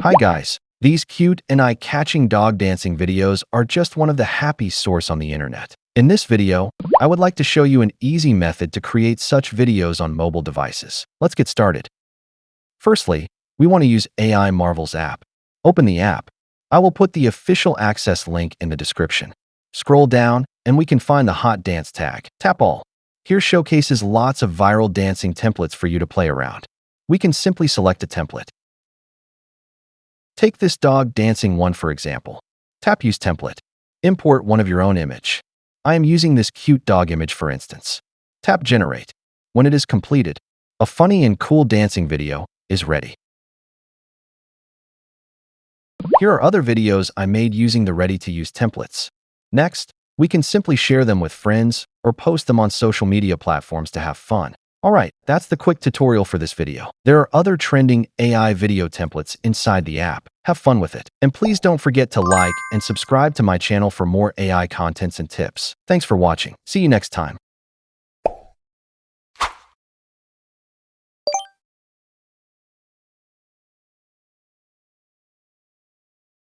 Hi guys, these cute and eye-catching dog dancing videos are just one of the happy source on the internet. In this video, I would like to show you an easy method to create such videos on mobile devices. Let's get started. Firstly, we want to use AI Marvel's app. Open the app. I will put the official access link in the description. Scroll down and we can find the hot dance tag. Tap all. Here showcases lots of viral dancing templates for you to play around. We can simply select a template. Take this dog dancing one for example. Tap Use Template. Import one of your own image. I am using this cute dog image for instance. Tap Generate. When it is completed, a funny and cool dancing video is ready. Here are other videos I made using the ready-to-use templates. Next, we can simply share them with friends or post them on social media platforms to have fun. Alright, that's the quick tutorial for this video. There are other trending AI video templates inside the app. Have fun with it. And please don't forget to like and subscribe to my channel for more AI contents and tips. Thanks for watching. See you next time.